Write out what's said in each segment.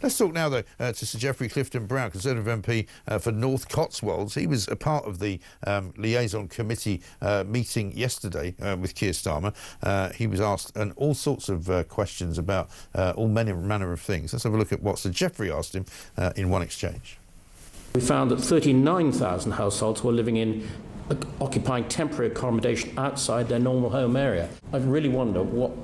Let's talk now, though, to Sir Geoffrey Clifton-Brown, Conservative MP for North Cotswolds. He was a part of the Liaison Committee meeting yesterday with Keir Starmer. He was asked all sorts of questions about all manner of things. Let's have a look at what Sir Geoffrey asked him in one exchange. We found that 39,000 households were living in occupying temporary accommodation outside their normal home area. I really wonder what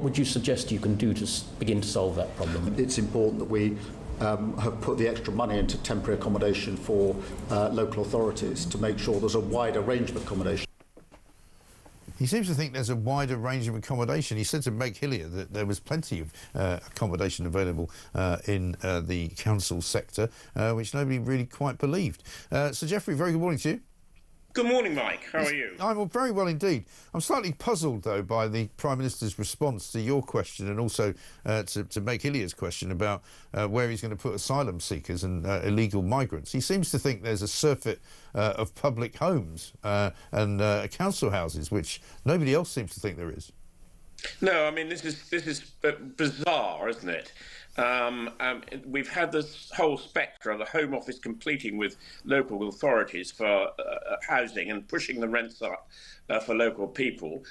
would you suggest you can do to begin to solve that problem? It's important that we have put the extra money into temporary accommodation for local authorities to make sure there's a wider range of accommodation. He seems to think there's a wider range of accommodation. He said to Meg Hillier that there was plenty of accommodation available in the council sector, which nobody really quite believed. Sir Geoffrey, very good morning to you. Good morning, Mike. How are you? I'm very well indeed. I'm slightly puzzled, though, by the Prime Minister's response to your question and also to Meg Hillier's question about where he's going to put asylum seekers and illegal migrants. He seems to think there's a surfeit of public homes and council houses, which nobody else seems to think there is. No, I mean, this is bizarre, isn't it? We've had this whole spectre of the Home Office competing with local authorities for housing and pushing the rents up for local people.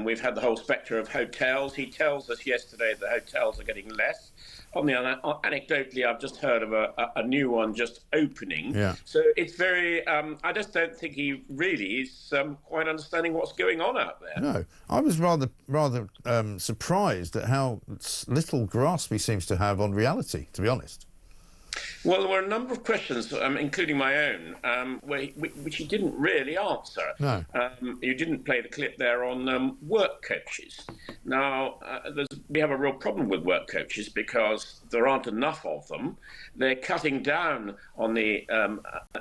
We've had the whole spectre of hotels. He tells us yesterday that hotels are getting less. Anecdotally, I've just heard of a new one just opening. Yeah. So it's very, I just don't think he really is quite understanding what's going on out there. No, I was rather surprised at how little grasp he seems to have on reality, to be honest. Well, there were a number of questions, including my own, which he didn't really answer. No. You didn't play the clip there on work coaches. Now, we have a real problem with work coaches because there aren't enough of them. They're cutting down on the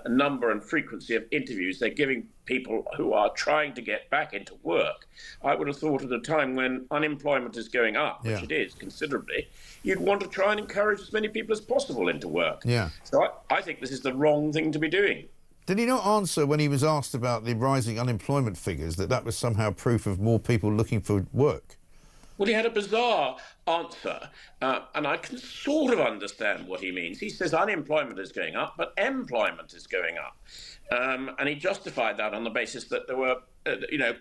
number and frequency of interviews they're giving people who are trying to get back into work. I would have thought at a time when unemployment is going up, which it is considerably, you'd want to try and encourage as many people as possible into work. Yeah. So I think this is the wrong thing to be doing. Did he not answer when he was asked about the rising unemployment figures that was somehow proof of more people looking for work? Well, he had a bizarre answer, and I can sort of understand what he means. He says unemployment is going up, but employment is going up. And he justified that on the basis that there were,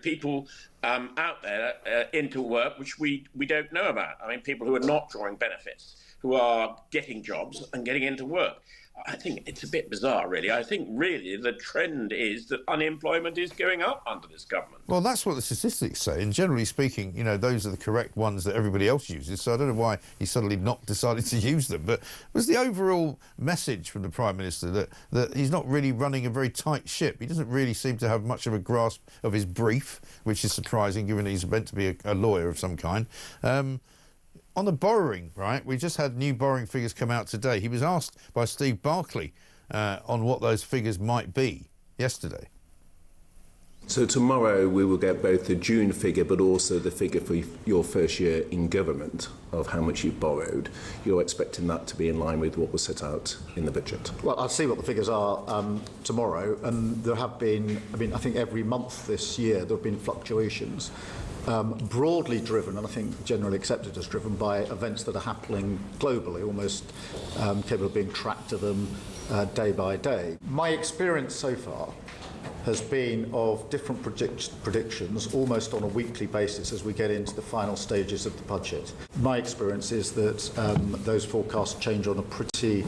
people out there into work which we don't know about. I mean, people who are not drawing benefits, who are getting jobs and getting into work. I think it's a bit bizarre, really. I think, really, the trend is that unemployment is going up under this government. Well, that's what the statistics say, and generally speaking, those are the correct ones that everybody else uses, so I don't know why he suddenly not decided to use them. But was the overall message from the Prime Minister that he's not really running a very tight ship? He doesn't really seem to have much of a grasp of his brief, which is surprising, given he's meant to be a lawyer of some kind. On the borrowing, right, we just had new borrowing figures come out today. He was asked by Steve Barclay on what those figures might be yesterday. So tomorrow we will get both the June figure but also the figure for your first year in government of how much you've borrowed. You're expecting that to be in line with what was set out in the budget? Well, I'll see what the figures are tomorrow, and there have been, I think every month this year there have been fluctuations. Broadly driven, and I think generally accepted as driven, by events that are happening globally, almost capable of being tracked to them day by day. My experience so far has been of different predictions almost on a weekly basis as we get into the final stages of the budget. My experience is that those forecasts change on a pretty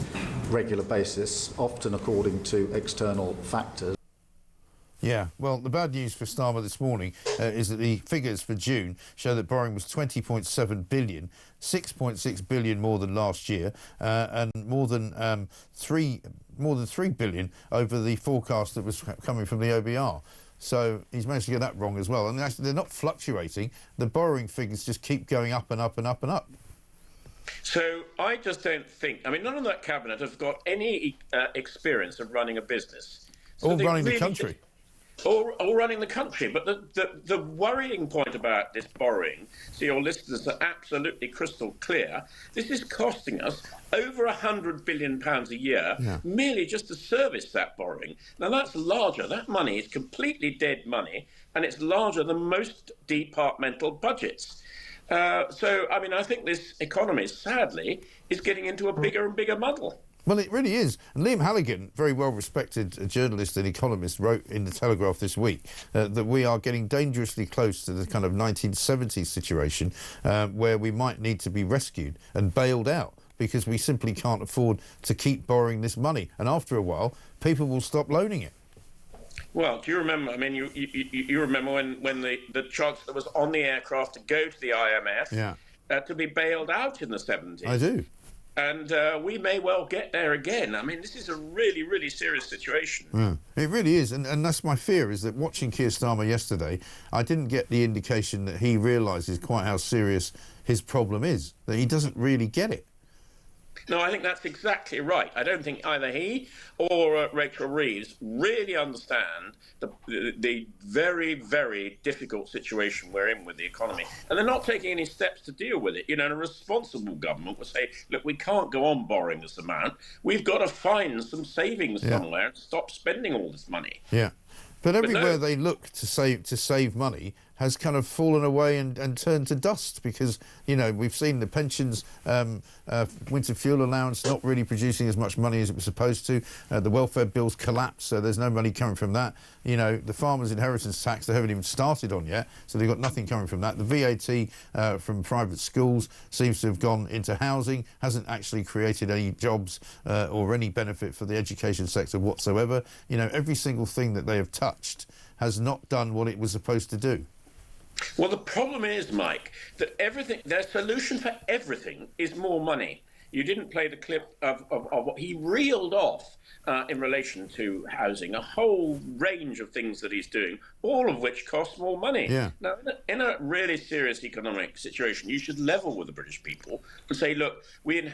regular basis, often according to external factors. Yeah, well, the bad news for Starmer this morning is that the figures for June show that borrowing was 20.7 billion, 6.6 billion more than last year, and more than 3 billion over the forecast that was coming from the OBR. So he's managed to get that wrong as well. And actually, they're not fluctuating. The borrowing figures just keep going up and up and up and up. So I just don't think, none of that cabinet have got any experience of running a business. So or running the country. Or running the country. But the worrying point about this borrowing, so your listeners are absolutely crystal clear, this is costing us over £100 billion a year, merely just to service that borrowing. Now, that's larger. That money is completely dead money, and it's larger than most departmental budgets. So, I mean, I think this economy, sadly, is getting into a bigger and bigger muddle. Well, it really is. And Liam Halligan, very well-respected journalist and economist, wrote in the Telegraph this week that we are getting dangerously close to the kind of 1970s situation where we might need to be rescued and bailed out because we simply can't afford to keep borrowing this money. And after a while, people will stop loaning it. Well, do you remember? I mean, you remember when the Chancellor was on the aircraft to go to the IMF to be bailed out in the 70s? I do. And we may well get there again. I mean, this is a really, really serious situation. It really is. And that's my fear, is that watching Keir Starmer yesterday, I didn't get the indication that he realises quite how serious his problem is, that he doesn't really get it. No, I think that's exactly right. I don't think either he or Rachel Reeves really understand the very, very difficult situation we're in with the economy. And they're not taking any steps to deal with it. You know, and a responsible government would say, look, we can't go on borrowing this amount. We've got to find some savings somewhere and stop spending all this money. Yeah. But everywhere they look to save money has kind of fallen away and turned to dust because, you know, we've seen the pensions, winter fuel allowance not really producing as much money as it was supposed to. The welfare bills collapse, so there's no money coming from that. You know, the farmers' inheritance tax they haven't even started on yet, so they've got nothing coming from that. The VAT from private schools seems to have gone into housing, hasn't actually created any jobs or any benefit for the education sector whatsoever. You know, every single thing that they have touched has not done what it was supposed to do. Well, the problem is, Mike, that their solution for everything is more money. You didn't play the clip of what he reeled off in relation to housing, a whole range of things that he's doing, all of which cost more money. Yeah. Now, in a really serious economic situation, you should level with the British people and say, look, we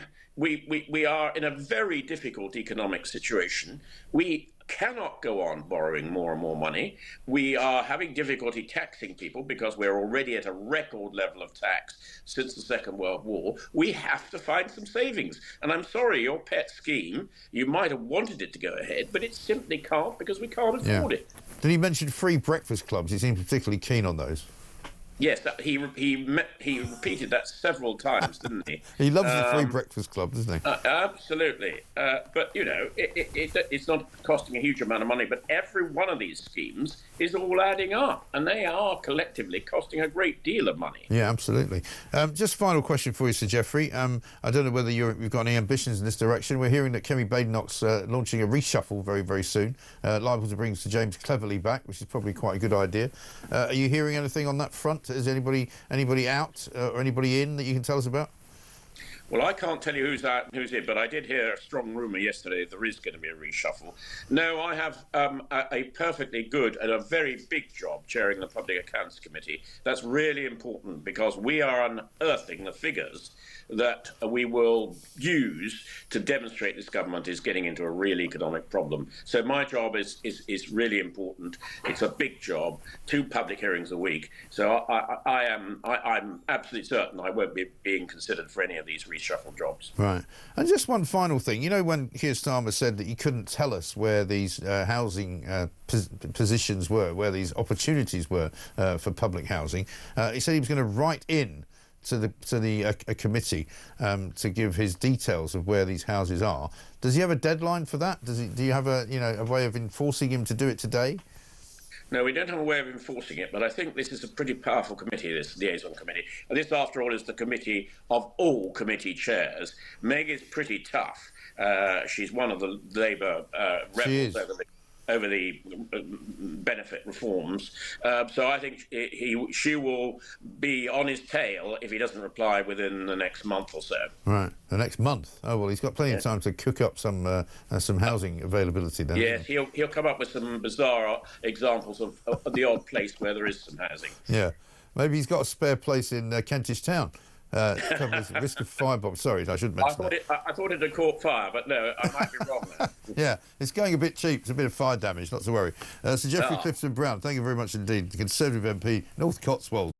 are in a very difficult economic situation. We cannot go on borrowing more and more money. We are having difficulty taxing people because we're already at a record level of tax since the Second World War. We have to find some savings. And I'm sorry, your pet scheme, you might have wanted it to go ahead, but it simply can't because we can't afford it. Did he mention free breakfast clubs? He seemed particularly keen on those. Yes, he repeated that several times, didn't he? He loves the free breakfast club, doesn't he? Absolutely. But, you know, it's not costing a huge amount of money, but every one of these schemes is all adding up, and they are collectively costing a great deal of money. Yeah, absolutely. Just final question for you, Sir Geoffrey. I don't know whether you've got any ambitions in this direction. We're hearing that Kemi Badenoch's launching a reshuffle very, very soon, liable to bring Sir James Cleverly back, which is probably quite a good idea. Are you hearing anything on that front? Is anybody out or anybody in that you can tell us about? Well, I can't tell you who's out and who's in, but I did hear a strong rumour yesterday there is going to be a reshuffle. No, I have a perfectly good and a very big job chairing the Public Accounts Committee. That's really important because we are unearthing the figures that we will use to demonstrate this government is getting into a real economic problem. So my job is really important. It's a big job, 2 public hearings a week. So I'm absolutely certain I won't be being considered for any of these reshuffle jobs. Right. And just one final thing. You know, when Keir Starmer said that he couldn't tell us where these housing positions were, where these opportunities were for public housing, he said he was going to write in to the committee to give his details of where these houses are. Does he have a deadline for that? Do you have a way of enforcing him to do it today? No, we don't have a way of enforcing it, but I think this is a pretty powerful committee, this Liaison Committee. And this, after all, is the committee of all committee chairs. Meg is pretty tough. She's one of the Labour rebels over the benefit reforms. So I think she will be on his tail if he doesn't reply within the next month or so. Right, the next month. Oh well, he's got plenty of time to cook up some housing availability then. Yes, he'll come up with some bizarre examples of the odd place where there is some housing. Yeah, maybe he's got a spare place in Kentish Town. Covers the risk of firebombs. Sorry, I shouldn't mention that. I thought it had caught fire, but no, I might be wrong there. Yeah, it's going a bit cheap. It's a bit of fire damage, not to worry. Sir Geoffrey Clifton-Brown, thank you very much indeed. The Conservative MP, North Cotswolds.